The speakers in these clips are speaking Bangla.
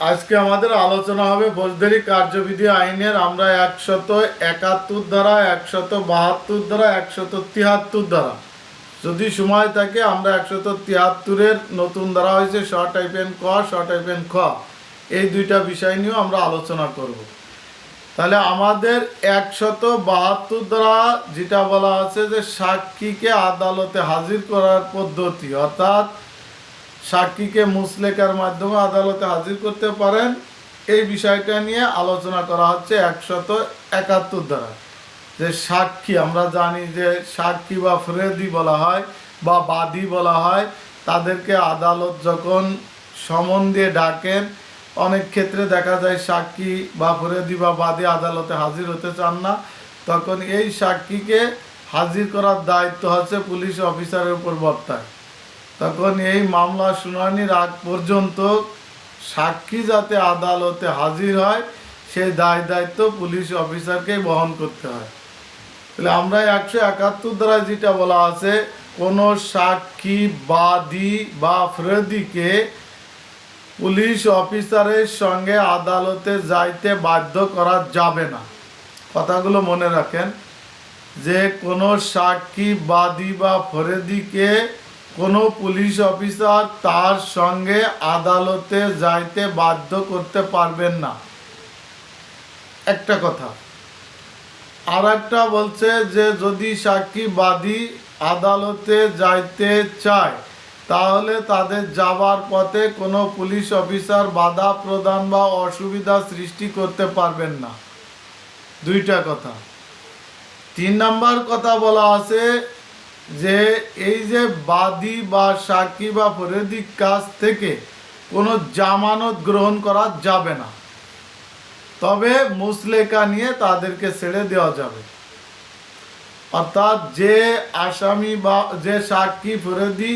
আজকে আমাদের আলোচনা হবে ফৌজদারি কার্যবিধি আইনের আমরা 171 ধারা 172 ধারা 173 ধারা যদি সময় থাকে আমরা 173-এর নতুন ধারা হয়েছে শ টাইপেন ক শ টাইপেন খ এই দুইটা বিষয় নিয়েও আমরা আলোচনা করব। তাহলে আমাদের 172 ধারা যেটা বলা আছে যে সাক্ষীকে আদালতে হাজির করার পদ্ধতি, অর্থাৎ সাক্ষীকে মুসলেকার মাধ্যমে আদালতে হাজির করতে পারেন, এই বিষয়টা নিয়ে আলোচনা করা হচ্ছে 171 ধারা। যে সাক্ষী আমরা জানি যে সাক্ষী বা ফরেদি বলা হয় বা বাদী বলা হয়, তাদেরকে আদালত যখন সমন দিয়ে ডাকেন, অনেক ক্ষেত্রে দেখা যায় সাক্ষী বা ফরেদি বা বাদী আদালতে হাজির হতে চান না, তখন এই সাক্ষীকে হাজির করার দায়িত্ব হচ্ছে পুলিশ অফিসারের উপর বর্তায়। তখন এই মামলা শুনানির আগ পর্যন্ত সাক্ষী যাতে আদালতে হাজির হয় সেই দায়িত্ব পুলিশ অফিসারকে বহন করতে হয়। তাহলে আমরা 171 দ্বারা যেটা বলা আছে, কোনো সাক্ষী বাদী বা ফরেদিকে পুলিশ অফিসারের সঙ্গে আদালতে যাইতে বাধ্য করা যাবে না। কথাগুলো মনে রাখেন যে কোনো সাক্ষী বাদী বা ফরেদিকে কোনো পুলিশ অফিসার তার সঙ্গে আদালতে যাইতে বাধ্য করতে পারবেন না, একটা কথা। আর একটা বলছে যে যদি সাক্ষী বাদী আদালতে যাইতে চায় তাহলে তাদের যাবার পথে কোনো পুলিশ অফিসার বাধা প্রদান বা অসুবিধা সৃষ্টি করতে পারবেন না, দুইটা কথা। 3 নম্বর কথা বলা আছে যে এই যে বাদী বা সাক্ষী বা ফরেদির কাছ থেকে কোনো জামানত গ্রহণ করা যাবে না, তবে মুসলেকা নিয়ে তাদেরকে ছেড়ে দেওয়া যাবে। অর্থাৎ যে আসামি বা যে সাক্ষী ফরেদি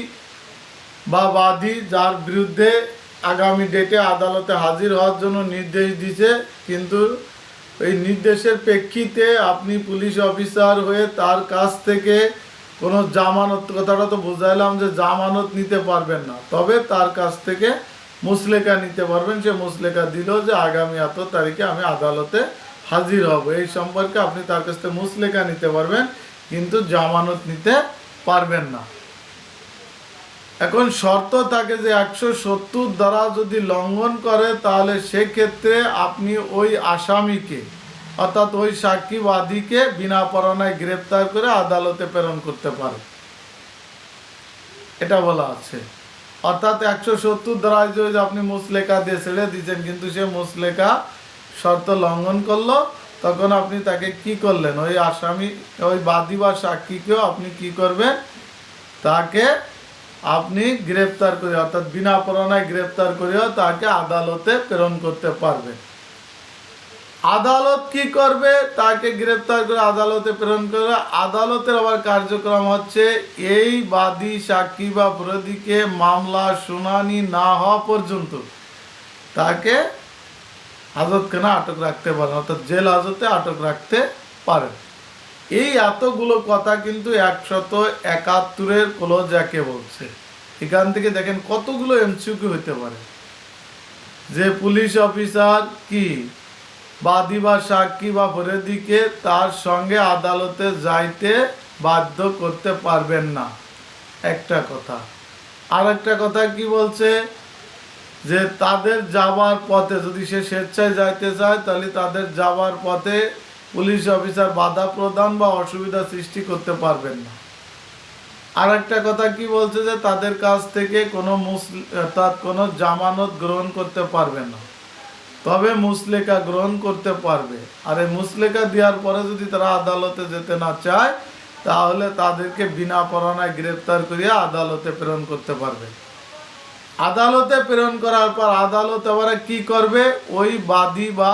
বা বাদী যার বিরুদ্ধে আগামী ডেটে আদালতে হাজির হওয়ার জন্য নির্দেশ দিয়েছে, কিন্তু এই নির্দেশের প্রেক্ষিতে আপনি পুলিশ অফিসার হয়ে তার কাছ থেকে কোনো জামানত, কথাটা তো বুঝাইলাম যে জামানত নিতে পারবেন না, তবে তার কাছ থেকে মুসলেকা নিতে পারবেন। সে মুসলেকা দিল যে আগামী এত তারিখে আমি আদালতে হাজির হব, এই সম্পর্কে আপনি তার কাছ থেকে মুসলেকা নিতে পারবেন, কিন্তু জামানত নিতে পারবেন না। এখন শর্ত থাকে যে 170 দ্বারা যদি লঙ্ঘন করে তাহলে সেক্ষেত্রে আপনি ওই আসামিকে অর্থাৎ ওই সাক্ষীবাদীকে বিনা পরোয়ানায় গ্রেপ্তার করে আদালতে প্রেরণ করতে পারে, এটা বলা আছে। অর্থাৎ 170 দ্বারায় যদি আপনি মুসলেকা দিয়ে ছেড়ে দিচ্ছেন কিন্তু সে মুসলেকা শর্ত লঙ্ঘন করলো, তখন আপনি তাকে কি করলেন, ওই আসামি ওই বাদী বা সাক্ষীকেও আপনি কি করবেন, তাকে আপনি গ্রেপ্তার করে অর্থাৎ বিনা পরোয়ানায় গ্রেপ্তার করেও তাকে আদালতে প্রেরণ করতে পারবেন। আদালত কি করবে, তাকে গ্রেপ্তার করে আদালতে প্রেরণ করে। আদালতের আবার কার্যক্রম হচ্ছে এই বাদী সাক্ষী বা ফরেদিকে মামলা শুনানি না হওয়া পর্যন্ত তাকে হাজতখানা আটক রাখতে পারেন, অর্থাৎ জেল হাজতে আটক রাখতে পারেন। এই এতগুলো কথা কিন্তু 171-এর ক্লোজ একে বলছে। এখান থেকে দেখেন কতগুলো এমসিকিউ হইতে পারে যে পুলিশ অফিসার কি বাদী বা সাক্ষী বা ফরেদিকে তার সঙ্গে আদালতে যাইতে বাধ্য করতে পারবেন না, একটা কথা। আর একটা কথা কি বলছে যে তাদের যাবার পথে যদি সে স্বেচ্ছায় যাইতে চায় তাহলে তাদের যাবার পথে পুলিশ অফিসার বাধা প্রদান বা অসুবিধা সৃষ্টি করতে পারবেন না। আর একটা কথা কি বলছে যে তাদের কাছ থেকে কোনো জামানত গ্রহণ করতে পারবে না, তবে মুসলেকা গ্রহণ করতে পারবে। আর এই মুসলেকা দেওয়ার পরে যদি তারা আদালতে যেতে না চায় তাহলে তাদেরকে বিনা পরোয়ানায় গ্রেপ্তার করিয়ে আদালতে প্রেরণ করতে পারবে। আদালতে প্রেরণ করার পর আদালত আবার কি করবে, ওই বাদী বা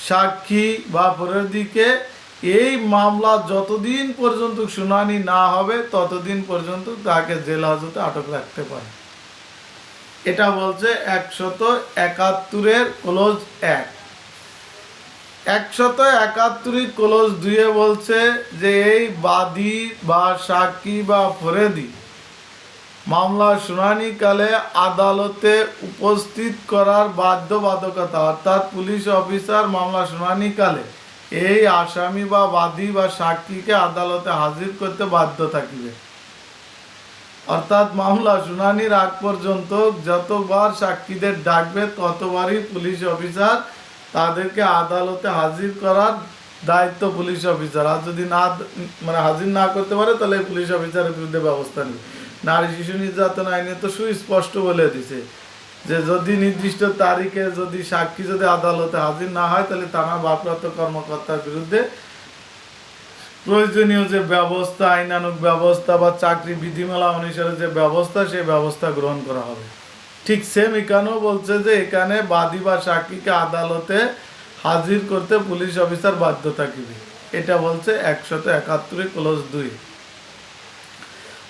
সাক্ষী বা ফরেদিকে এই মামলা যতদিন পর্যন্ত শুনানি না হবে ততদিন পর্যন্ত তাকে জেল হাজতে আটক রাখতে পারে। এটা বলছে 171-এর ক্লোজ 1। 171 ক্লোজ 2 বলছে যে এই বাদী বা সাক্ষী বা ফরেদি মামলার শুনানিকালে আদালতে উপস্থিত করার বাধ্যবাধকতা, অর্থাৎ পুলিশ অফিসার মামলা শুনানিকালে এই আসামি বা বাদী বা সাক্ষীকে আদালতে হাজির করতে বাধ্য থাকিবে। অর্থাৎ মামলা শুনানির আগ পর্যন্ত যতবার সাক্ষীদের ডাকবে ততবারই পুলিশ অফিসার তাদেরকে আদালতে হাজির করার দায়িত্ব পুলিশ অফিসার। আর যদি না হাজির না করতে পারে তাহলে পুলিশ অফিসারের বিরুদ্ধে ব্যবস্থা নেবে। নারী শিশু নির্যাতন আইনে তো সুস্পষ্ট বলে দিছে যে যদি নির্দিষ্ট তারিখে যদি সাক্ষী যদি আদালতে হাজির না হয় তাহলে থানার ভারপ্রাপ্ত কর্মকর্তার বিরুদ্ধে প্রয়োজনীয় যে ব্যবস্থা, আইনানুগ ব্যবস্থা বা চাকরি বিধিমালা অনুসারে যে ব্যবস্থা, সেই ব্যবস্থা গ্রহণ করা হবে। ঠিক সেম এখানেও বলছে যে এখানে বাদী বা সাক্ষীকে আদালতে হাজির করতে পুলিশ অফিসার বাধ্য থাকিবে। এটা বলছে 171 ক্লোজ 2।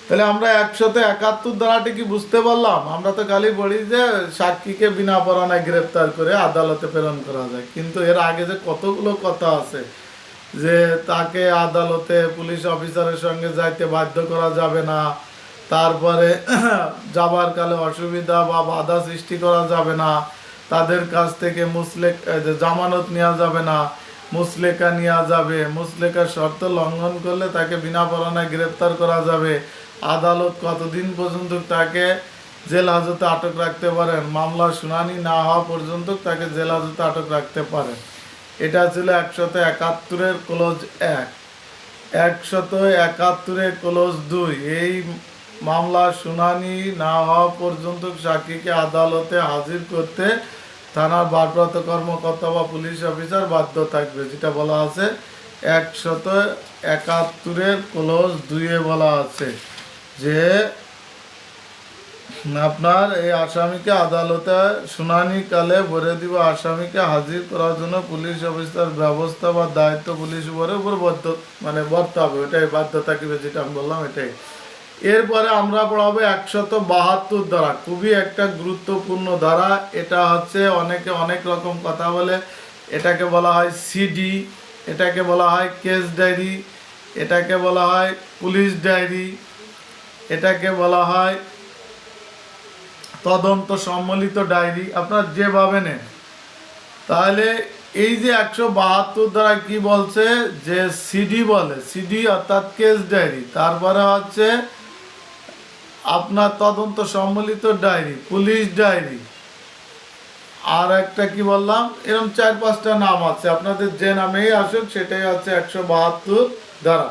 তাহলে আমরা 171 ধারাটি কি বুঝতে পারলাম? আমরা তো খালি বলি যে সাক্ষীকে বিনা পরোয়ানায় গ্রেপ্তার করে আদালতে প্রেরণ করা যায়, কিন্তু এর আগে যে কতগুলো কথা আছে যে তাকে আদালতে পুলিশ অফিসারের সঙ্গে যাইতে বাধ্য করা যাবে না, তারপরে যাবার কালে অসুবিধা বা বাধা সৃষ্টি করা যাবে না, তাদের কাছ থেকে জামানত নেওয়া যাবে না, মুসলেকা নেওয়া যাবে, মুসলেকার শর্ত লঙ্ঘন করলে তাকে বিনা পরোয়ানায় গ্রেপ্তার করা যাবে, আদালত কতদিন পর্যন্ত তাকে জেল হাজতে আটক রাখতে পারেন, মামলার শুনানি না হওয়া পর্যন্ত তাকে জেল হাজতে আটক রাখতে পারেন। এটা ছিল 171 ক্লোজ 1। 171 ক্লোজ 2, এই মামলার শুনানি না হওয়া পর্যন্ত সাক্ষীকে আদালতে হাজির করতে থানার ভারপ্রাপ্ত কর্মকর্তা বা পুলিশ অফিসার বাধ্য থাকবে। যেটা বলা আছে 171 ক্লোজ 2 বলা আছে যে আপনার এই আসামিকে আদালতে শুনানিকালে ভরে দিব আসামিকে হাজির করার জন্য পুলিশ অফিসার ব্যবস্থা বা দায়িত্ব পুলিশ উপর বর্তাবে। ওটাই বাধ্য থাকিবে, যেটা আমি বললাম এটাই। এরপরে আমরা পড়াবো 172 ধারা, খুবই একটা গুরুত্বপূর্ণ ধারা। এটা হচ্ছে অনেকে অনেক রকম কথা বলে। এটাকে বলা হয় সিডি, এটাকে বলা হয় কেস ডায়েরি, এটাকে বলা হয় পুলিশ ডায়েরি, এটাকে বলা হয় তদন্ত সম্মিলিত ডায়েরি, আপনার যেভাবে নেন। তাহলে এই যে 172 দ্বারা কি বলছে যে সিডি বলে, সিডি অর্থাৎ কেস ডায়েরি, তারপরে হচ্ছে আপনার তদন্ত সম্মিলিত ডায়েরি, পুলিশ ডায়েরি, আর একটা কি বললাম, এরকম 4-5টা নাম আছে, আপনাদের যে নামেই আসুক সেটাই হচ্ছে 172 দ্বারা।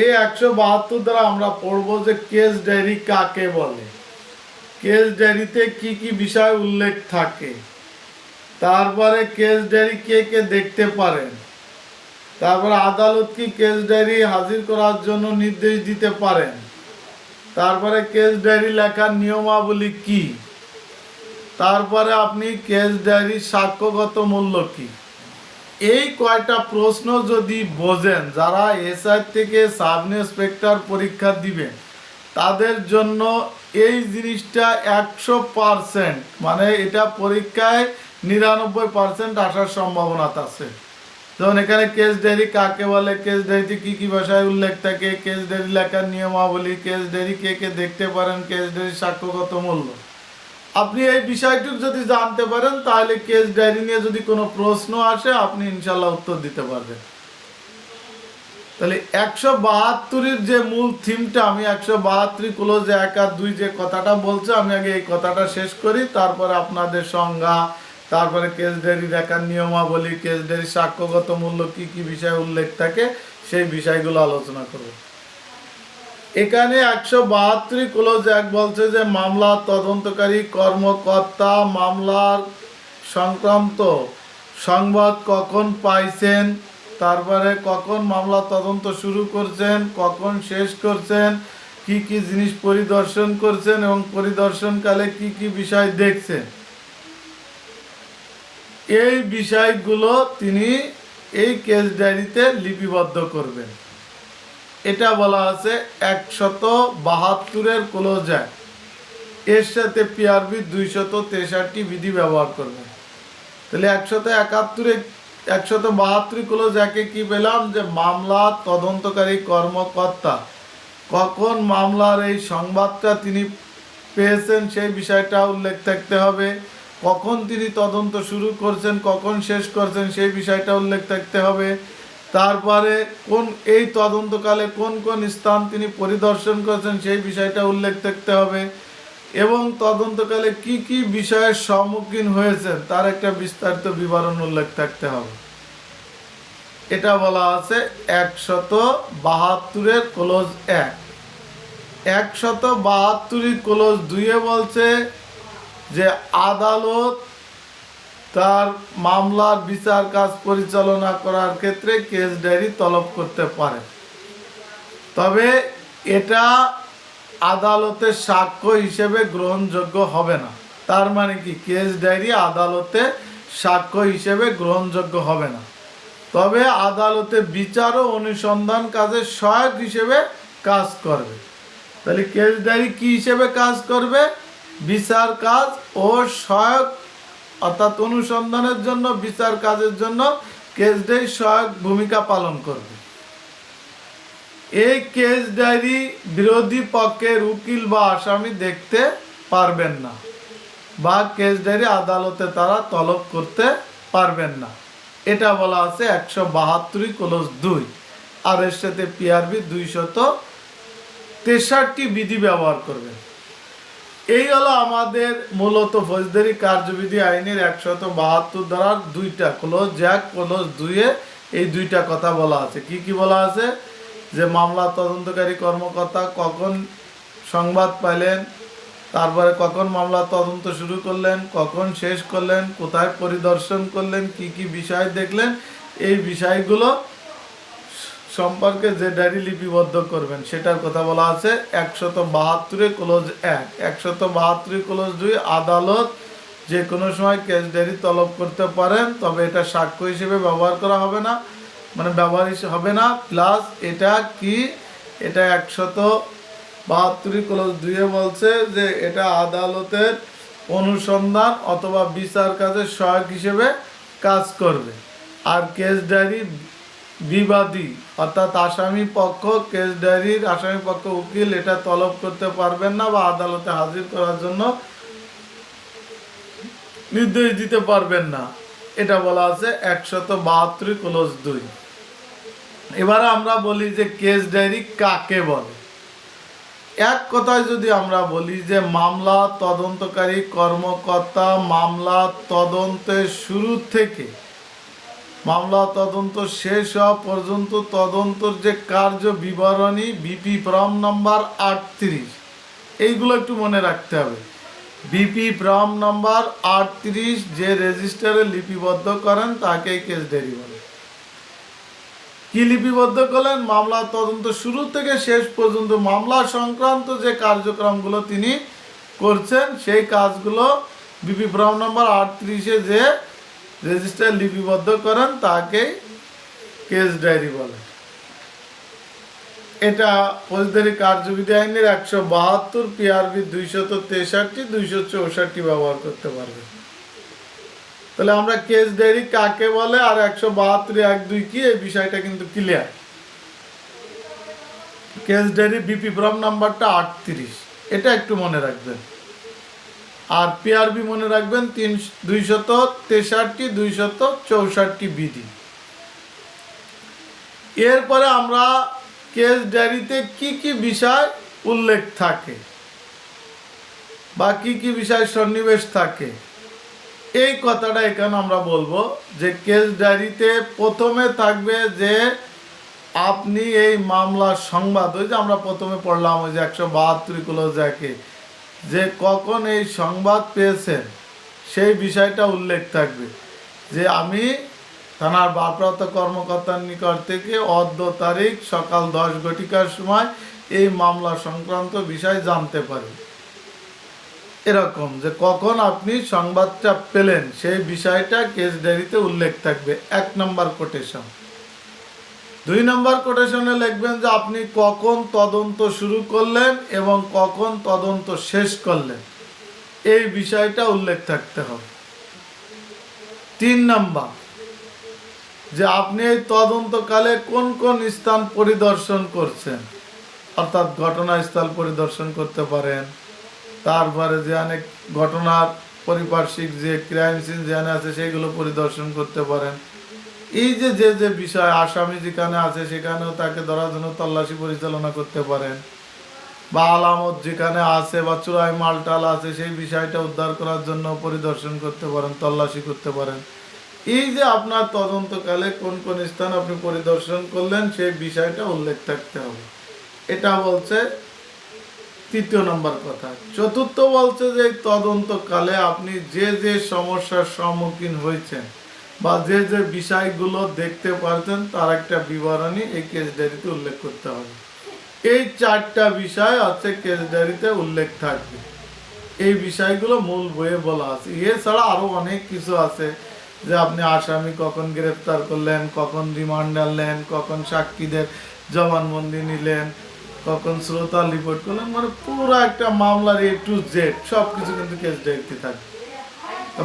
এই 172 দ্বারা আমরা পড়বো যে কেস ডায়েরি কাকে বলে, কেস ডায়েরিতে কি কি বিষয় উল্লেখ থাকে, তারপরে কেস ডায়েরি কে কে দেখতে পারেন, তারপরে আদালত কি কেস ডায়েরি হাজির করার জন্য নির্দেশ দিতে পারেন, তারপরে কেস ডায়েরি লেখার নিয়মাবলী কি, তারপরে আপনি কেস ডায়েরির সাক্ষ্যগত মূল্য কি। এই কয়টা প্রশ্ন যদি বোঝেন, যারা এসআই থেকে সাব ইন্সপেক্টর পরীক্ষা দিবেন তাদের জন্য এই জিনিসটা 100%, মানে এটা পরীক্ষায় 99% আসার সম্ভাবনা আছে। যেমন এখানে কেস ডায়েরি কাকে বলে, কেস ডায়েরিতে কী কী ভাষায় উল্লেখ থাকে, কেস ডায়েরি লেখার নিয়মাবলী, কেস ডায়েরি কে কে দেখতে পারেন, কেস ডায়েরির সাক্ষ্যগত মূল্য। আপনি এই বিষয়টুকু যদি জানতে পারেন তাহলে কেস ডায়েরি নিয়ে যদি কোনো প্রশ্ন আসে আপনি ইনশাল্লাহ উত্তর দিতে পারবেন। তাহলে 172-এর যে মূল থিমটা, আমি 172 ক্লোজ 1 আর 2 যে কথাটা বলছে, আমি আগে এই কথাটা শেষ করি, তারপরে আপনাদের সংজ্ঞা, তারপরে কেস ডায়েরি লেখার নিয়মাবলী, কেস ডায়েরির সাক্ষ্যগত মূল্য, কি কি বিষয় উল্লেখ থাকে সেই বিষয়গুলো আলোচনা করব। এখানে 172 ক্লোজ 1 বলছে যে মামলা তদন্তকারী কর্মকর্তা মামলার সংক্রান্ত সংবাদ কখন পাইছেন, তারপরে কখন মামলা তদন্ত শুরু করছেন, কখন শেষ করছেন, কি কি জিনিস পরিদর্শন করছেন এবং পরিদর্শনকালে কি কি বিষয় দেখছেন, এই বিষয়গুলো তিনি এই কেস ডায়েরিতে লিপিবদ্ধ করবেন। এটা বলা আছে 172-এর ক্লোজ 1। এর সাথে পিআরবি 263 বিধি ব্যবহার করবেন। তাহলে 172 ক্লোজ 1-এ কি পেলাম যে মামলা তদন্তকারী কর্মকর্তা কখন মামলার এই সংবাদটা তিনি পেয়েছেন সেই বিষয়টা উল্লেখ থাকতে হবে, কখন তিনি তদন্ত শুরু করছেন, কখন শেষ করছেন সেই বিষয়টা উল্লেখ থাকতে হবে। তারপরে এই তদন্তকালে কোন কোন স্থান তিনি পরিদর্শন করছেন সেই বিষয়টা উল্লেখ থাকতে হবে, এবং তদন্তকালে কি কি বিষয়ের সম্মুখীন হয়েছেন তার একটা বিস্তারিত বিবরণ উল্লেখ থাকতে হবে। এটা বলা আছে 172 ক্লোজ 1। 172 ক্লোজ 2 বলছে যে আদালত তার মামলার বিচার কাজ পরিচালনা করার ক্ষেত্রে কেস ডায়েরি তলব করতে পারে, তবে এটা আদালতের সাক্ষ্য হিসেবে গ্রহণযোগ্য হবে না। তার মানে কি, কেস ডায়েরি আদালতে সাক্ষ্য হিসেবে গ্রহণযোগ্য হবে না, তবে আদালতে বিচার ও অনুসন্ধান কাজে সহায়ক হিসেবে কাজ করবে। তাহলে কেস ডায়েরি কি হিসেবে কাজ করবে? বিচার কাজ ও সহায়ক, অর্থাৎ অনুসন্ধানের জন্য, বিচার কাজের জন্য কেস ডায়েরি সহায়ক ভূমিকা পালন করবে। এই কেস ডায়েরি বিরোধী পক্ষের উকিল বা আসামি দেখতে পারবেন না, বা কেস ডায়েরি আদালতে তারা তলব করতে পারবেন না। এটা বলা আছে 172 ক্লোজ 2। আর এর সাথে পিআরবি 263 বিধি ব্যবহার করবেন। এই হলো আমাদের মূলত ফৌজদারি কার্যবিধি আইনের 172 ধারার 2টা ক্লোজ 1 ক্লোজ 2-এ এই 2টা কথা বলা আছে। কি কি বলা আছে? যে মামলা তদন্তকারী কর্মকর্তা কখন সংবাদ পাইলেন, তারপরে কখন মামলা তদন্ত শুরু করলেন, কখন শেষ করলেন, কোথায় পরিদর্শন করলেন, কি কি বিষয় দেখলেন, এই বিষয়গুলো সম্পর্কে যে ডায়েরি লিপিবদ্ধ করবেন সেটার কথা বলা আছে 172 ক্লোজ 1। 172 ক্লোজ 2, আদালত যে কোনো সময় কেস ডায়েরি তলব করতে পারেন, তবে এটা সাক্ষ্য হিসেবে ব্যবহার করা হবে না, মানে ব্যবহার হবে না। প্লাস এটা কি, এটা 172 ক্লোজ 2-এ বলছে যে এটা আদালতের অনুসন্ধান অথবা বিচার কাজের সহায়ক হিসেবে কাজ করবে। আর কেস ডায়েরি বিবাদী, অর্থাৎ আসামি পক্ষ, কেস ডায়েরির আসামি পক্ষ উকিল এটা তলব করতে পারবেন না বা আদালতে হাজির করার জন্য নির্দেশ দিতে পারবেন না। এটা বলা আছে 172 ক্লোজ 2। এবারে আমরা বলি যে কেস ডায়েরি কাকে বলে। এক কথায় যদি আমরা বলি যে মামলা তদন্তকারী কর্মকর্তা মামলা তদন্তের শুরু থেকে মামলা তদন্ত শেষ হওয়া পর্যন্ত তদন্তর যে কার্য বিবরণী বিপি ফর্ম নাম্বার 38, এইগুলো একটু মনে রাখতে হবে। বিপি ফর্ম নাম্বার 38 যে রেজিস্টারে লিপিবদ্ধ করেন তাকে কেস ডায়েরি বলে। কি লিপিবদ্ধ করলেন? মামলা তদন্ত শুরু থেকে শেষ পর্যন্ত মামলা সংক্রান্ত যে কার্যক্রমগুলো তিনি করছেন সেই কাজগুলো বিপি ফর্ম নাম্বার 38-এ যে রেজিস্টার লিপিবদ্ধ করেন তাকে কেস ডায়েরি বলে। এটা ফৌজদারি কার্যবিধি আইনের 172, পিআরবি 263, 264 ব্যবহার করতে পারবে। তাহলে আমরা কেস ডায়েরি কাকে বলে আর 172(1)(2) কি, এই বিষয়টা কিন্তু clear. Case diary BP form নাম্বারটা 38, এটা একটু মনে রাখবেন। আর পিআরবি মনে রাখবেন 263, 264 বিধি। এরপরে আমরা কেস ডায়েরিতে কি কি বিষয় উল্লেখ থাকে বা কি কি বিষয় সন্নিবেশ থাকে, এই কথাটা এখানে আমরা বলবো। যে কেস ডায়েরিতে প্রথমে থাকবে যে আপনি এই মামলার সংবাদ, ওই যে আমরা প্রথমে পড়লাম ওই যে 172 ক্লোজ 1-এ, যে কখন এই সংবাদ পেয়েছেন সেই বিষয়টা উল্লেখ থাকবে। যে আমি থানার ভারপ্রাপ্ত কর্মকর্তার নিকট থেকে অদ্য তারিখ সকাল 10 ঘটিকার সময় এই মামলা সংক্রান্ত বিষয় জানতে পারি। এরকম যে কখন আপনি সংবাদটা পেলেন সেই বিষয়টা কেস ডায়েরিতে উল্লেখ থাকবে, 1 নম্বর কোটেশন। 2 নম্বর কোটেশনে লিখবেন যে আপনি কখন তদন্ত শুরু করলেন এবং কখন তদন্ত শেষ করলেন, এই বিষয়টা উল্লেখ থাকতে হবে। 3 নম্বর, যে আপনি এই তদন্তকালে কোন কোন স্থান পরিদর্শন করছেন, অর্থাৎ ঘটনাস্থল পরিদর্শন করতে পারেন। তারপরে যে অনেক ঘটনার পারিপার্শ্বিক যে ক্রাইম সিন যেখানে আছে সেগুলো পরিদর্শন করতে পারেন। এই যে যে যে বিষয় আসামি যেখানে আছে সেখানেও তাকে ধরার জন্য তল্লাশি পরিচালনা করতে পারেন, বা আলামত যেখানে আছে বা চোরাই মালটাল আছে সেই বিষয়টা উদ্ধার করার জন্য পরিদর্শন করতে পারেন, তল্লাশি করতে পারেন। এই যে আপনার তদন্তকালে কোন কোন স্থান আপনি পরিদর্শন করলেন সেই বিষয়টা উল্লেখ থাকতে হবে। এটা বলছে তৃতীয় নম্বর কথা। চতুর্থ বলছে যে তদন্তকালে আপনি যে যে সমস্যার সম্মুখীন হয়েছেন বা যে যে বিষয়গুলো দেখতে পারছেন তার একটা বিবরণী এই কেস ডায়েরিতে উল্লেখ করতে হবে। এই চারটা বিষয় হচ্ছে কেস ডায়েরিতে উল্লেখ থাকবে। এই বিষয়গুলো মূল বইয়ে বলা আছে। এছাড়া আরো অনেক কিছু আছে, যে আপনি আসামি কখন গ্রেফতার করলেন, কখন রিমান্ড আনলেন, কখন সাক্ষীদের জবানবন্দি নিলেন, কখন শ্রোতা রিপোর্ট করলেন, মানে পুরো একটা মামলার A to Z সব কিছু কিন্তু কেস ডায়েরিতে থাকবে।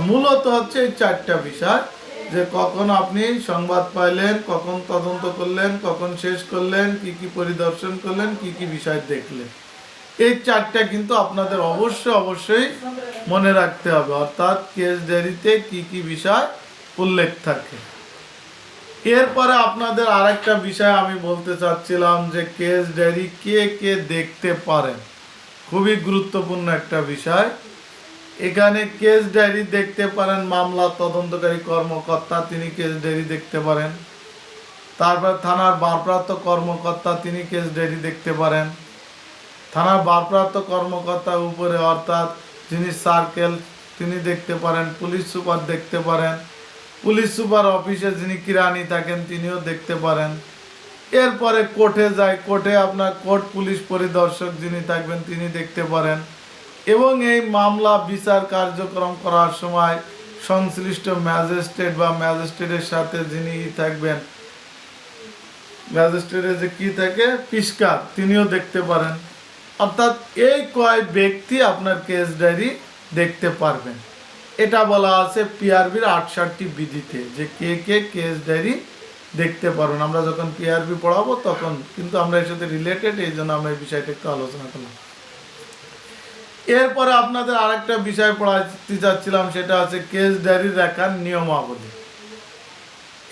মূলত হচ্ছে এই চারটা বিষয়, যে কখন আপনি সংবাদ পাইলেন, কখন তদন্ত করলেন, কখন শেষ করলেন, কি কি পরিদর্শন করলেন, কি কি বিষয় দেখলেন। এই চারটা কিন্তু আপনাদের অবশ্যই মনে রাখতে হবে, অর্থাৎ কেস ডায়েরিতে কি কি বিষয় উল্লেখ থাকে। এরপরে আপনাদের আরেকটা বিষয় আমি বলতে চাচ্ছিলাম, যে কেস ডায়েরি কে কে দেখতে পারেন। খুবই গুরুত্বপূর্ণ একটা বিষয়। এখানে কেস ডায়েরি দেখতে পারেন মামলা তদন্তকারী কর্মকর্তা, তিনি কেস ডায়েরি দেখতে পারেন। তারপর থানার ভারপ্রাপ্ত কর্মকর্তা, তিনি কেস ডায়েরি দেখতে পারেন। থানার ভারপ্রাপ্ত কর্মকর্তার উপরে অর্থাৎ যিনি সার্কেল, তিনি দেখতে পারেন। পুলিশ সুপার দেখতে পারেন। পুলিশ সুপার অফিসে যিনি কিরানি থাকেন তিনিও দেখতে পারেন। এরপরে কোর্টে যায়, কোর্টে আপনার কোর্ট পুলিশ পরিদর্শক যিনি থাকবেন তিনি দেখতে পারেন। এবং এই মামলা বিচার কার্যক্রম করার সময় সংশ্লিষ্ট ম্যাজিস্ট্রেট বা ম্যাজিস্ট্রেটের সাথে যিনি থাকবেন, ম্যাজিস্ট্রেটের যে কি থাকে পিস্কার, তিনিও দেখতে পারেন। অর্থাৎ এই কয় ব্যক্তি আপনার কেস ডায়েরি দেখতে পারবেন। এটা বলা আছে পিআরবির 68টি বিধিতে, যে কে কে কেস ডায়েরি দেখতে পারবেন। আমরা যখন পিআরবি পড়াবো তখন কিন্তু আমরা এর সাথে রিলেটেড, এই জন্য আমরা এই বিষয়টা একটু আলোচনা করলাম। এরপরে আপনাদের আরেকটা বিষয় পড়াতে চাচ্ছিলাম, সেটা আছে কেস ডায়েরি লেখার নিয়মাবলী।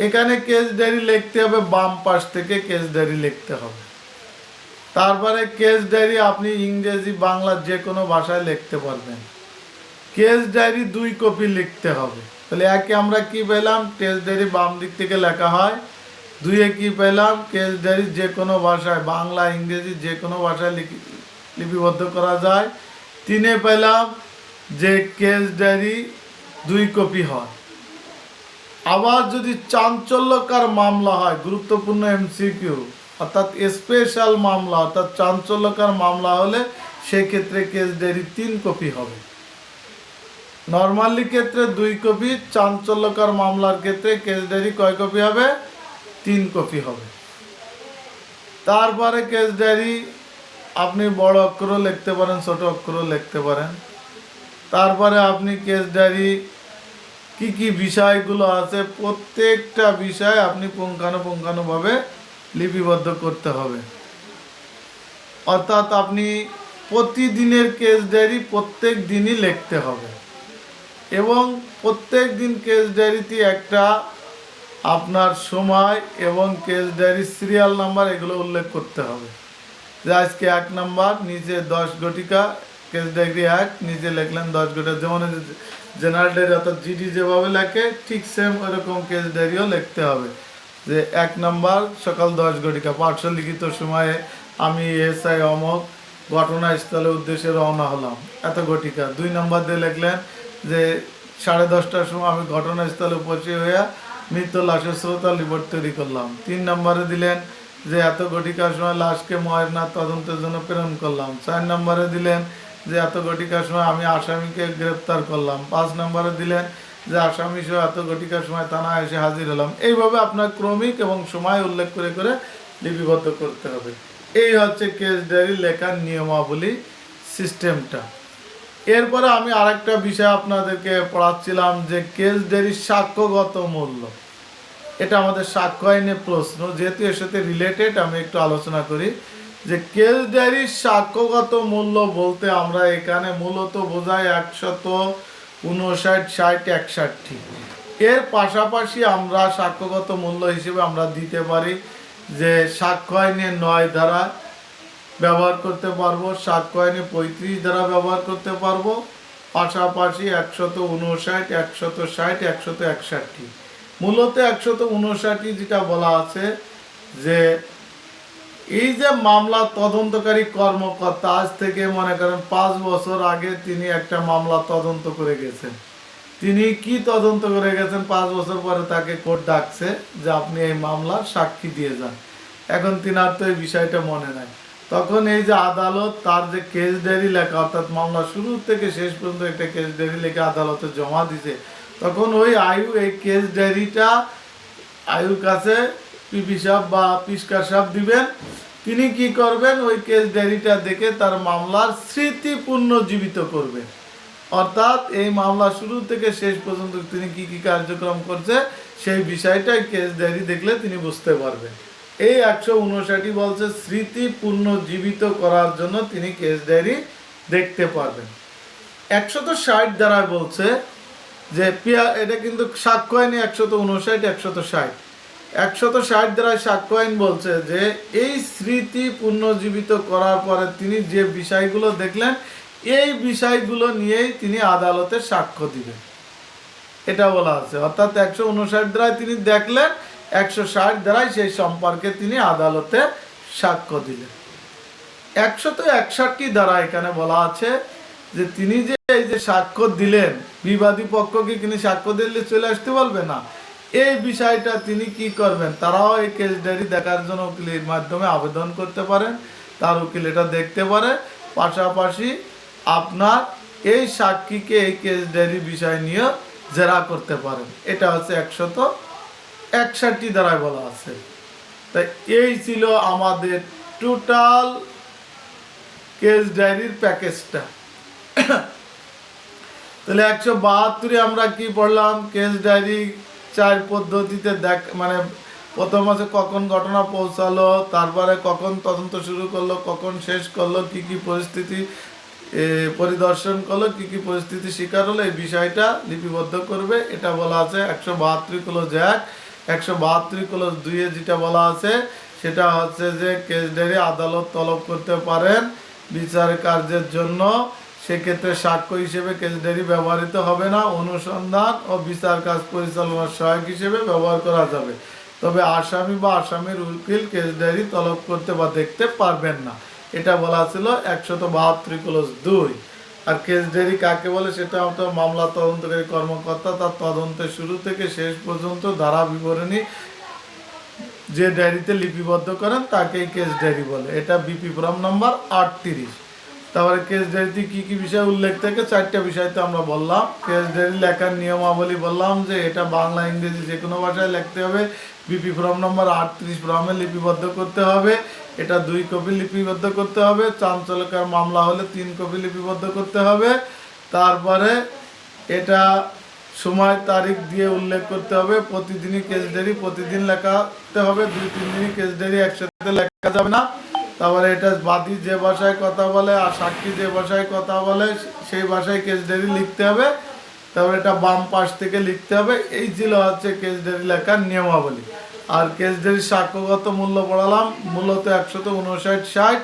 এখানে কেস ডায়েরি লিখতে হবে বাম পাশ থেকে কেস ডায়েরি লিখতে হবে। তারপরে কেস ডায়েরি আপনি ইংরেজি বাংলা যে কোনো ভাষায় লিখতে পারবেন। কেস ডায়েরি 2 কপি লিখতে হবে। তাহলে একে আমরা কি পেলাম, কেস ডায়েরি বাম দিক থেকে লেখা হয়। 2-এ কি পেলাম, কেস ডায়েরি যে কোনো ভাষায় বাংলা ইংরেজি যে কোনো ভাষায় লিপিবদ্ধ করা যায়। 3-এ পেলাম যে কেস ডায়েরি 2 কপি হয়। আবার যদি চাঞ্চল্যকর মামলা হয়, গুরুত্বপূর্ণ MCQ অর্থাৎ স্পেশাল মামলা, অর্থাৎ চাঞ্চল্যকর মামলা হলে সেক্ষেত্রে কেস ডায়েরি 3 কপি হবে। নর্মালি ক্ষেত্রে 2 কপি, চাঞ্চল্যকর মামলার ক্ষেত্রে কেস ডায়েরি কয় কপি হবে, 3 কপি হবে। তারপরে কেস ডায়েরি আপনি বড় অক্ষরও লিখতে পারেন, ছোট অক্ষরও লিখতে পারেন। তারপরে আপনি কেস ডায়েরি কি কি বিষয়গুলো আছে প্রত্যেকটা বিষয় আপনি পুঙ্খানুপুঙ্খানুভাবে লিপিবদ্ধ করতে হবে। অর্থাৎ আপনি প্রতিদিনের কেস ডায়েরি প্রত্যেক দিনই লিখতে হবে, এবং প্রত্যেক দিন কেস ডায়েরিতে একটা আপনার সময় এবং কেস ডায়েরি সিরিয়াল নাম্বার এগুলো উল্লেখ করতে হবে। যে আজকে 1 নাম্বার, নিচে 10 ঘটিকা, কেস ডায়েরি 1, নিচে লিখলেন 10 ঘটিকা। যেমন জেনারেল ডায়েরি অর্থাৎ জিডি যেভাবে লেখে ঠিক সেম ওরকম কেস ডায়েরিও লিখতে হবে। যে 1 নাম্বার সকাল 10 ঘটিকা, পার্শ্ব লিখিত সময়ে আমি এসআই অমক ঘটনাস্থলের উদ্দেশ্যে রওনা হলাম এত ঘটিকা। 2 নাম্বার দিয়ে লিখলেন যে 10:30টার সময় আমি ঘটনাস্থলে উপস্থিত হইয়া মৃত লাশের শ্রোতা রিপোর্ট তৈরি করলাম। 3 নম্বরে দিলেন যে এত ঘটিকার সময় লাশকে ময়না তদন্তের জন্য প্রেরণ করলাম। 4 নম্বরে দিলেন যে এত ঘটিকার সময় আমি আসামিকে গ্রেপ্তার করলাম। 5 নম্বরে দিলেন যে আসামি সহ এত ঘটিকার সময় থানায় এসে হাজির হলাম। এইভাবে আপনার ক্রমিক এবং সময় উল্লেখ করে করে লিপিবদ্ধ করতে হবে। এই হচ্ছে কেস ডায়েরি লেখার নিয়মাবলী সিস্টেমটা। এরপরে আমি আরেকটা বিষয় আপনাদেরকে পড়াচ্ছিলাম, যে কেস ডায়েরির সাক্ষ্যগত মূল্য। এটা আমাদের সাক্ষ্য আইনে প্রশ্ন, যেহেতু এর সাথে রিলেটেড আমি একটু আলোচনা করি। যে কেস ডায়েরির সাক্ষ্যগত মূল্য বলতে আমরা এখানে মূলত বোঝাই 159, 60, 61। এর পাশাপাশি আমরা সাক্ষ্যগত মূল্য হিসেবে আমরা দিতে পারি যে সাক্ষ্য আইনে 9 ধারা ব্যবহার করতে পারবো, সাক্ষ্য আইনে 35 ধারা ব্যবহার করতে পারবো, পাশাপাশি 159, 160, 161। মূলত 159 যেটা বলা আছে যে এই যে মামলা তদন্তকারী কর্মকর্তা আজ থেকে মনে করেন 5 বছর আগে তিনি একটা মামলা তদন্ত করে গেছেন। তিনি কি তদন্ত করে গেছেন, 5 বছর পরে তাকে কোর্ট ডাকছে যে আপনি এই মামলার সাক্ষী দিয়ে যান। এখন তিনার তো এই বিষয়টা মনে নাই। তখন এই যে আদালত তার যে কেস ডায়েরি লেখা, অর্থাৎ মামলা শুরু থেকে শেষ পর্যন্ত একটা কেস ডায়েরি লেখা আদালতে জমা দিছে, তখন ওই আয়ু এই কেস ডায়েরিটা আয়ুর কাছে পিপি সাহেব বা পিস্কার সাহেব দিবেন। তিনি কি করবেন, ওই কেস ডায়েরিটা দেখে তার মামলার স্মৃতি পুনর্জীবিত করবেন। অর্থাৎ এই মামলা শুরু থেকে শেষ পর্যন্ত তিনি কি কি কার্যক্রম করছে সেই বিষয়টাই কেস ডায়েরি দেখলে তিনি বুঝতে পারবেন। এই 159 বলছে স্মৃতি পুনর্জীবিত করার জন্য তিনি কেস ডায়েরি দেখতে পারবেন। 160 দ্বারা বলছে যে এটা কিন্তু সাক্ষ্য আইনে 159, 160। 160 দ্বারা সাক্ষ্য আইন বলছে যে এই স্মৃতি পুনর্জীবিত করার পরে তিনি যে বিষয়গুলো দেখলেন এই বিষয়গুলো নিয়েই তিনি আদালতে সাক্ষ্য দিবেন, এটা বলা আছে। অর্থাৎ 159 দ্বারায় তিনি দেখলেন, 160 দ্বারায় সেই সম্পর্কে তিনি আদালতে সাক্ষ্য দিলেন। 161 দ্বারা এখানে বলা আছে যে তিনি যে এই যে সাক্ষ্য দিলেন, বিবাদী পক্ষকে তিনি সাক্ষ্য দিলে চলে আসতে বলবে না, এই বিষয়টা তিনি কি করবেন, তারাও এই কেস ডায়েরি দেখার জন্য উকিলের মাধ্যমে আবেদন করতে পারেন, তার উকিল এটা দেখতে পারে। পাশাপাশি আপনার এই সাক্ষীকে এই কেস ডায়েরি বিষয় নিয়ে জেরা করতে পারেন। এটা হচ্ছে 161 দ্বারায় বলা আছে। তাই এই ছিল আমাদের টোটাল কেস ডায়েরির প্যাকেজটা। তাহলে 172 আমরা কি পড়লাম, কেস ডায়েরি 4 পদ্ধতিতে মানে প্রথম আছে কখন ঘটনা পৌঁছালো, তারপরে কখন তদন্ত শুরু করলো, কখন শেষ করলো, কি কি পরিস্থিতি পরিদর্শন করলো, কি কি পরিস্থিতি শিকার হলো, এই বিষয়টা লিপিবদ্ধ করবে। এটা বলা আছে 172 ক্লোজ 1। 172 ক্লোজ 2 যেটা বলা আছে সেটা হচ্ছে যে কেস ডায়েরি আদালত তলব করতে পারেন বিচার কার্যের জন্য। সেক্ষেত্রে সাক্ষ্য হিসেবে কেস ডায়েরি ব্যবহৃত হবে না, অনুসন্ধান ও বিচার কাজ পরিচালনার সহায়ক হিসেবে ব্যবহার করা যাবে। তবে আসামি বা আসামির উকিল কেস ডায়েরি তলব করতে বা দেখতে পারবেন না, এটা বলা ছিল 172 ক্লোজ 2। আর কেস ডায়েরি কাকে বলে সেটা হয়তো মামলা তদন্তকারী কর্মকর্তা তার তদন্তের শুরু থেকে শেষ পর্যন্ত ধারা বিবরণী যে ডায়েরিতে লিপিবদ্ধ করেন তাকেই কেস ডায়েরি বলে। এটা বিপি ফর্ম নাম্বার 38। তারপরে কেস ডায়েরিতে কী কী বিষয় উল্লেখ থাকে, 4টা বিষয় তো আমরা বললাম। কেস ডায়েরি লেখার নিয়মাবলী বললাম যে এটা বাংলা ইংরেজি যে কোনো ভাষায় লিখতে হবে, বিপি ফর্ম নাম্বার 38 ফর্মে লিপিবদ্ধ করতে হবে, এটা 2 কপি লিপিবদ্ধ করতে হবে, চাঞ্চল্যকর মামলা হলে 3 কপি লিপিবদ্ধ করতে হবে। তারপরে এটা সময় তারিখ দিয়ে উল্লেখ করতে হবে, প্রতিদিনই কেস ডায়েরি প্রতিদিন লেখাতে হবে, 2-3 দিনই কেস ডায়েরি একসাথে লেখা যাবে না। তারপরে এটা বাদী যে ভাষায় কথা বলে আর সাক্ষী যে ভাষায় কথা বলে সেই ভাষায় কেস ডায়েরি লিখতে হবে। তারপরে এটা বাম পাশ থেকে লিখতে হবে। এই ছিল হচ্ছে কেস ডায়েরি লেখার নিয়মাবলী। আর কেস ডায়েরির সাক্ষ্যগত মূল্য পড়ালাম, মূলত 159, 60।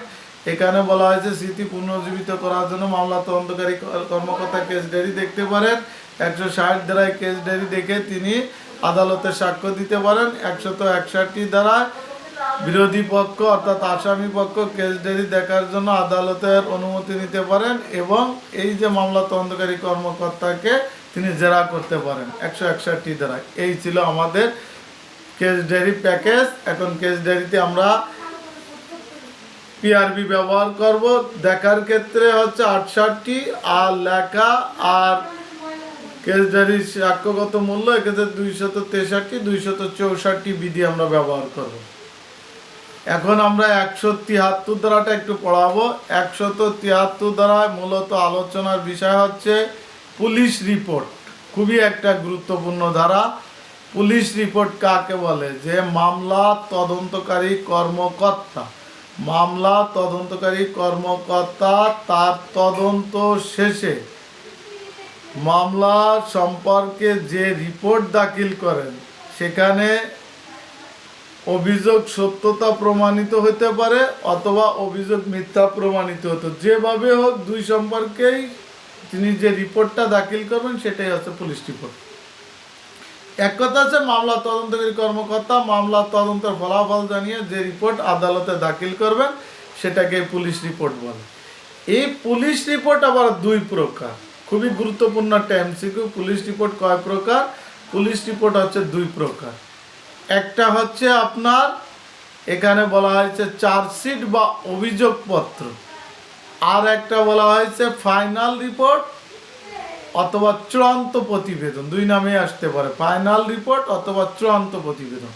এখানে বলা হয়েছে স্মৃতি পুনর্জীবিত করার জন্য মামলা তদন্তকারী কর্মকর্তা কেস ডায়েরি দেখতে পারেন। 160 দ্বারায় কেস ডায়েরি দেখে তিনি আদালতে সাক্ষ্য দিতে পারেন। 161 দ্বারায় বিরোধী পক্ষ অর্থাৎ আসামি পক্ষ কেস ডায়েরি দেখার জন্য আদালতের অনুমতি নিতে পারেন এবং এই যে মামলা তদন্তকারী কর্মকর্তাকে তিনি জেরা করতে পারেন 161 দ্বারা। এই ছিল আমাদের কেস ডায়েরি প্যাকেজ। এখন কেস ডায়েরিতে আমরা পিআরবি ব্যবহার করব। দেখার ক্ষেত্রে হচ্ছে 68 আর লেখা আর কেস ডায়েরির সাক্ষ্যগত মূল্য এক্ষেত্রে 263, 264 বিধি আমরা ব্যবহার করব। এখন আমরা 173 ধারাটা একটু পড়াবো। 173 ধারায় মূলত আলোচনার বিষয় হচ্ছে পুলিশ রিপোর্ট। খুবই একটা গুরুত্বপূর্ণ ধারা। পুলিশ রিপোর্ট কাকে বলে? যে মামলা তদন্তকারী কর্মকর্তা মামলা তদন্তকারী কর্মকর্তা তার তদন্ত শেষে মামলা সম্পর্কে যে রিপোর্ট দাখিল করেন সেখানে অভিযোগ সত্যতা প্রমাণিত হতে পারে অথবা অভিযোগ মিথ্যা প্রমাণিত হতো, যেভাবে হোক দুই সম্পর্কেই তিনি যে রিপোর্টটা দাখিল করবেন সেটাই হচ্ছে পুলিশ রিপোর্ট। এক কথা হচ্ছে মামলা তদন্তকারী কর্মকর্তা মামলা তদন্তের ফলাফল জানিয়ে যে রিপোর্ট আদালতে দাখিল করবেন সেটাকে পুলিশ রিপোর্ট বলে। এই পুলিশ রিপোর্ট আবার দুই প্রকার, খুবই গুরুত্বপূর্ণ একটা এমসিকিউ। পুলিশ রিপোর্ট কয় প্রকার? পুলিশ রিপোর্ট হচ্ছে দুই প্রকার। একটা হচ্ছে আপনার এখানে বলা হয়েছে চার্জশিট বা অভিযোগপত্র, আর একটা বলা হয়েছে ফাইনাল রিপোর্ট অথবা চূড়ান্ত প্রতিবেদন। দুই নামে আসতে পারে, ফাইনাল রিপোর্ট অথবা চূড়ান্ত প্রতিবেদন।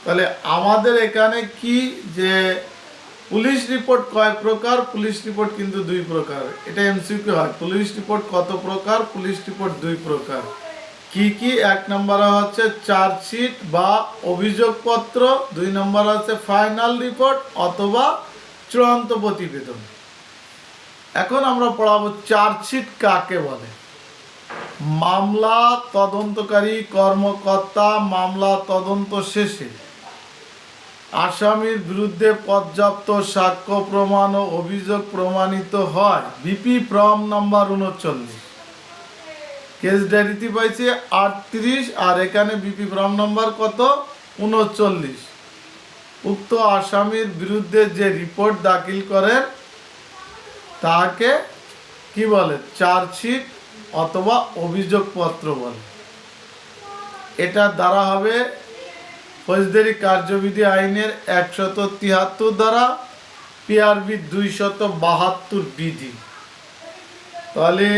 তাহলে আমাদের এখানে কি যে পুলিশ রিপোর্ট কয় প্রকার? পুলিশ রিপোর্ট কিন্তু দুই প্রকার। এটা এমসিকিউ হয়, পুলিশ রিপোর্ট কত প্রকার? পুলিশ রিপোর্ট দুই প্রকার। কি কি? এক নম্বরে হচ্ছে চার্জশিট বা অভিযোগপত্র, দুই নম্বর হচ্ছে ফাইনাল রিপোর্ট অথবা চূড়ান্ত প্রতিবেদন। এখন আমরা পড়াবো চার্জশিট কাকে বলে। মামলা তদন্তকারী কর্মকর্তা মামলা তদন্ত শেষে আসামির বিরুদ্ধে পর্যাপ্ত সাক্ষ্য প্রমাণ ও অভিযোগ প্রমাণিত হয় বিপি ফর্ম নাম্বার 39, কেস ডায়েরিতে পাইছে 38 আর এখানে বিপি ফর্ম নাম্বার কত? 39। উক্ত আসামির বিরুদ্ধে যে রিপোর্ট দাখিল করেন তাকে কি বলে? চার্জশিট অথবা অভিযোগপত্র বলে। এটা দ্বারা হবে ফৌজদারি কার্যবিধি আইনের 173 ধারা, পিআরবি 272 বিধি। তাহলে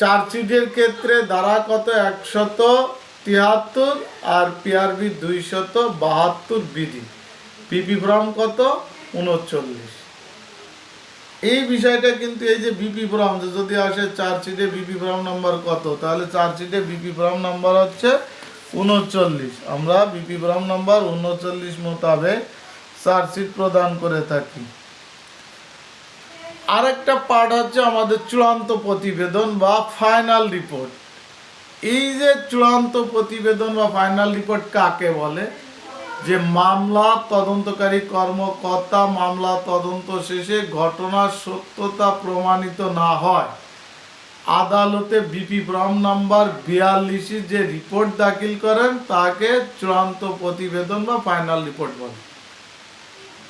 চার্জশিটের ক্ষেত্রে ধারা কত? 173 আর পিআরবি 272 বিধি। পিপি ফর্ম কত? 39। এই বিষয়টা কিন্তু এই যে বিপি ফর্ম যদি আসে চার্জশিটে বিপি ফর্ম নাম্বার কত, তাহলে চার্জশিটে বিপি ফর্ম নাম্বার হচ্ছে 39। আমরা বিপি ফর্ম নাম্বার 39 মোতাবেক চার্জশিট প্রদান করে থাকি। আরেকটা পার্ট হচ্ছে আমাদের চূড়ান্ত প্রতিবেদন বা ফাইনাল রিপোর্ট। এই যে চূড়ান্ত প্রতিবেদন বা ফাইনাল রিপোর্ট কাকে বলে? যে মামলা তদন্তকারী কর্মকর্তা মামলা তদন্ত শেষে ঘটনার সত্যতা প্রমাণিত না হয় আদালতে বিপি ফর্ম নাম্বার 42 যে রিপোর্ট দাখিল করেন তাকে চূড়ান্ত প্রতিবেদন বা ফাইনাল রিপোর্ট বলে।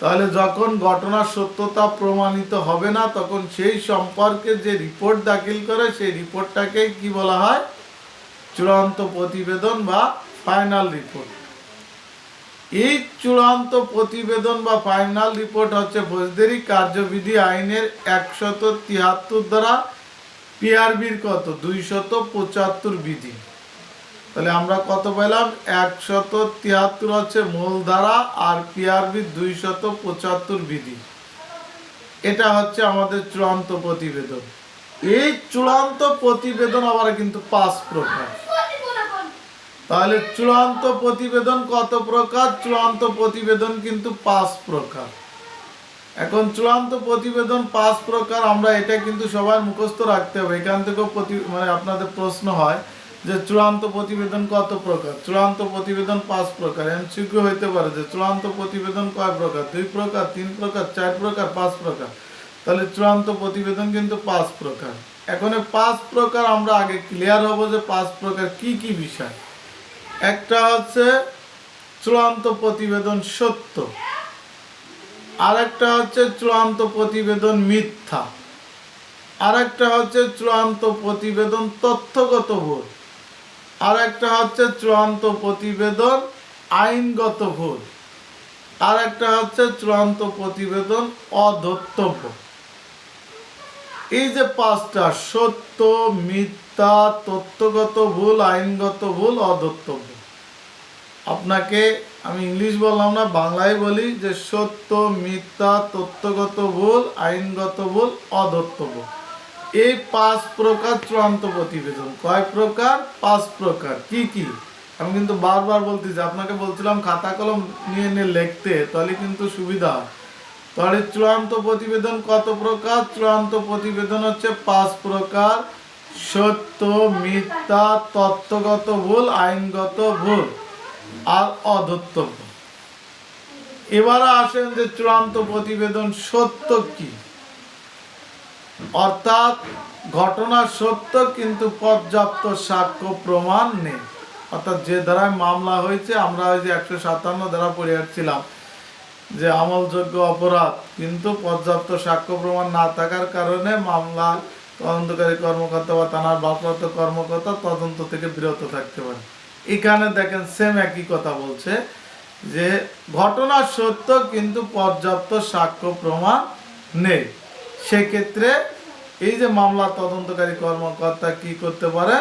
তাহলে যখন ঘটনার সত্যতা প্রমাণিত হবে না তখন সেই সম্পর্কে যে রিপোর্ট দাখিল করে সেই রিপোর্টটাকে কি বলা হয়? চূড়ান্ত প্রতিবেদন বা ফাইনাল রিপোর্ট। এই চূড়ান্ত প্রতিবেদন বা ফাইনাল রিপোর্ট হচ্ছে ফৌজদারি কার্যবিধি আইনের 173 ধারা, পিআরবির কত? 275 বিধি। তাহলে আমরা কত পেলাম? 173 হচ্ছে মূল ধারা আর পিআরবি 275 বিধি। এটা হচ্ছে আমাদের চূড়ান্ত প্রতিবেদন। এই চূড়ান্ত প্রতিবেদন আবার কিন্তু 5 প্রকার। তাহলে চূড়ান্ত প্রতিবেদন কত প্রকার? চূড়ান্ত প্রতিবেদন কিন্তু 5 প্রকার। এখন চূড়ান্ত প্রতিবেদন 5 প্রকার, আমরা এটা কিন্তু সবাই মুখস্থ রাখতে হবে। এখান থেকেও মানে আপনাদের প্রশ্ন হয় যে চূড়ান্ত প্রতিবেদন কত প্রকার? চূড়ান্ত প্রতিবেদন 5 প্রকার। এমসিকিউ হইতে পারে যে চূড়ান্ত প্রতিবেদন কয় প্রকার? 2 প্রকার, 3 প্রকার, 4 প্রকার, 5 প্রকার। তাহলে চূড়ান্ত প্রতিবেদন কিন্তু 5 প্রকার। এখন 5 প্রকার আমরা আগে ক্লিয়ার হব যে 5 প্রকার কি কি বিষয়। একটা হচ্ছে চূড়ান্ত প্রতিবেদন সত্য, আরেকটা হচ্ছে চূড়ান্ত প্রতিবেদন মিথ্যা, আরেকটা হচ্ছে চূড়ান্ত প্রতিবেদন তথ্যগত ভুল, আরেকটা হচ্ছে চূড়ান্ত প্রতিবেদন আইনগত ভুল, আরেকটা হচ্ছে চূড়ান্ত প্রতিবেদন অধর্তব্য। এই যে 5টা সত্য, মিথ্যা, তথ্যগত ভুল, আইনগত ভুল, অধর্তব্য। আপনাকে আমি ইংলিশ বললাম না, বাংলায় বলি যে সত্য, মিথ্যা, তথ্যগত ভুল, আইনগত ভুল, অধর্তব্য। এই 5 প্রকার চূড়ান্ত প্রতিবেদন। কয় প্রকার? 5 প্রকার। কি কি? আমি কিন্তু বারবার বলতেছি, আপনাকে বলছিলাম খাতা কলম নিয়ে লিখতে, তাহলে কিন্তু সুবিধা হয়। তাহলে চূড়ান্ত প্রতিবেদন কত প্রকার? চূড়ান্ত প্রতিবেদন হচ্ছে 5 প্রকার: সত্য, মিথ্যা, তত্ত্বগত ভুল, আইনগত ভুল আর অদত্ত ভুল। এবারে আসেন যে চূড়ান্ত প্রতিবেদন সত্য কি, অর্থাৎ ঘটনা সত্য কিন্তু পর্যাপ্ত সাক্ষ্য প্রমাণ নেই। অর্থাৎ যে ধারায় মামলা হয়েছে, আমরা ওই যে 157 ধারা পড়ে আসছিলাম যে আমলযোগ্য অপরাধ, কিন্তু পর্যাপ্ত সাক্ষ্য প্রমাণ না থাকার কারণে মামলা তদন্তকারী কর্মকর্তা বা থানার ভারপ্রাপ্ত কর্মকর্তা তদন্ত থেকে বিরত থাকতে পারে। এখানে দেখেন সেম একই কথা বলছে যে ঘটনা সত্য কিন্তু পর্যাপ্ত সাক্ষ্য প্রমাণ নেই। সেক্ষেত্রে এই যে মামলা তদন্তকারী কর্মকর্তা কি করতে পারে,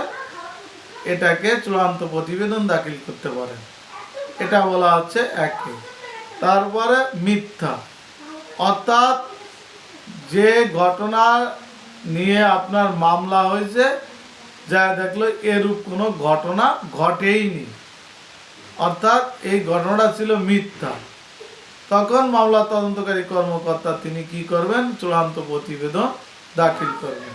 এটাকে চূড়ান্ত প্রতিবেদন দাখিল করতে পারে। এটা বলা হচ্ছে একই। তারপরে মিথ্যা, অর্থাৎ যে ঘটনা নিয়ে আপনার মামলা হয়েছে, যা দেখলো এরূপ কোনো ঘটনা ঘটেইনি, অর্থাৎ এই ঘটনাটা ছিল মিথ্যা, তখন মামলা তদন্তকারী কর্মকর্তা তিনি কি করবেন? চূড়ান্ত প্রতিবেদন দাখিল করবেন।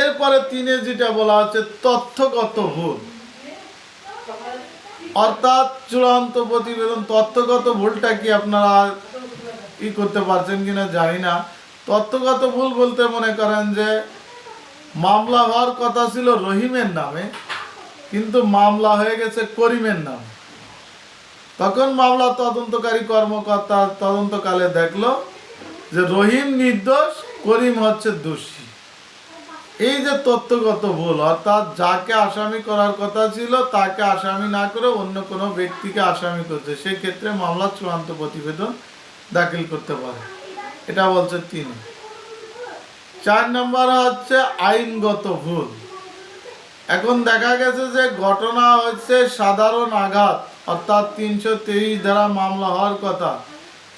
এরপরে তিনে যেটা বলা হচ্ছে তথ্যগত ভুল, অর্থাৎ চূড়ান্ত প্রতিবেদন তথ্যগত ভুলটা কি আপনারা করতে পারছেন কিনা জানি না। তথ্যগত ভুল বলতে মনে করেন যে মামলা হওয়ার কথা ছিল রহিমের নামে, কিন্তু মামলা হয়ে গেছে করিমের নামে। তখন মামলা তদন্তকারী কর্মকর্তা তদন্তকালে দেখলো যে রহিম নির্দোষ, করিম হচ্ছে দোষী। এই যে তথ্যগত ভুল, অর্থাৎ যাকে আসামি করার কথা ছিল তাকে আসামি না করে অন্য কোনো ব্যক্তিকে আসামি করছে, সেক্ষেত্রে মামলা চূড়ান্ত প্রতিবেদন দাখিল করতে পারে। এটা বলছে 3। 4 নম্বর হচ্ছে আইনগত ভুল। এখন দেখা গেছে যে ঘটনা হচ্ছে সাধারণ আঘাত, অর্থাৎ 323 ধারা মামলা হওয়ার কথা,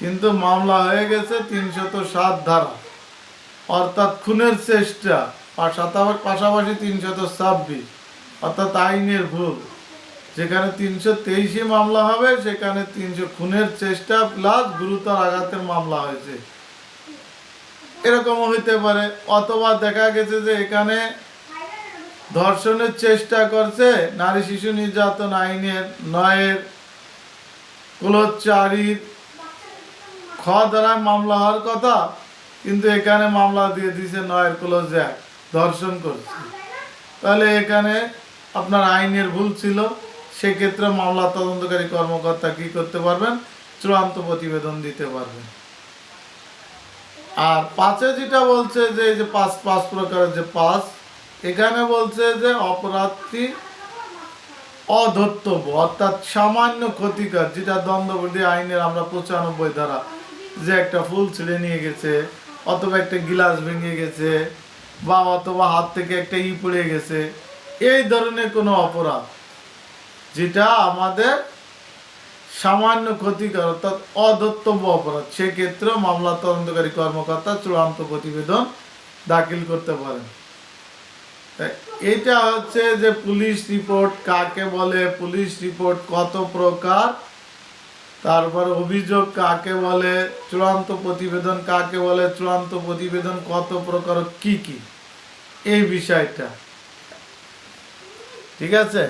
কিন্তু মামলা হয়ে গেছে 307 ধারা, অর্থাৎ খুনের চেষ্টা, পাশাপাশি 326, অর্থাৎ আইনের ভুল। যেখানে 323 মামলা হবে, সেখানে 300 খুনের চেষ্টা প্লাস গুরুতর আঘাতের মামলা হয়েছে, এরকমও হইতে পারে। অথবা দেখা গেছে যে এখানে ধর্ষণের চেষ্টা করছে, নারী শিশু নির্যাতন আইনের 9 ক্লোজ 4 খ ধারায় মামলা হওয়ার কথা, কিন্তু এখানে মামলা দিয়ে দিয়েছে 9 ক্লোজ 1, ধর্ষণ করছে। তাহলে এখানে আপনার আইনের ভুল ছিল, সেক্ষেত্রে মামলা তদন্তকারী কর্মকর্তা কি করতে পারবেন? চূড়ান্ত প্রতিবেদন দিতে পারবেন। আর 5-এ যেটা বলছে যে এই যে 5 প্রকারের যে 5, এখানে বলছে যে অপরাধটি অধর্তব্য, অর্থাৎ সামান্য ক্ষতিকর, যেটা দণ্ডবিধি আইনের আমরা 95 ধারা, যে একটা ফুল ছিঁড়ে নিয়ে গেছে, অথবা একটা গিলাস ভেঙে গেছে, বা অথবা হাত থেকে একটা পড়ে গেছে, এই ধরনের কোনো অপরাধ যেটা আমাদের সামান্য ক্ষতিকর অর্থাৎ অধর্তব্য অপরাধ, সেক্ষেত্রে মামলা তদন্তকারী কর্মকর্তা চূড়ান্ত প্রতিবেদন দাখিল করতে পারেন। এটা হচ্ছে যে পুলিশ রিপোর্ট কাকে বলে, পুলিশ রিপোর্ট কত প্রকার, তারপর অভিযোগ কাকে বলে, চূড়ান্ত প্রতিবেদন কাকে বলে, চূড়ান্ত প্রতিবেদন কত প্রকার, কি কি, এই বিষয়টা। ঠিক আছে।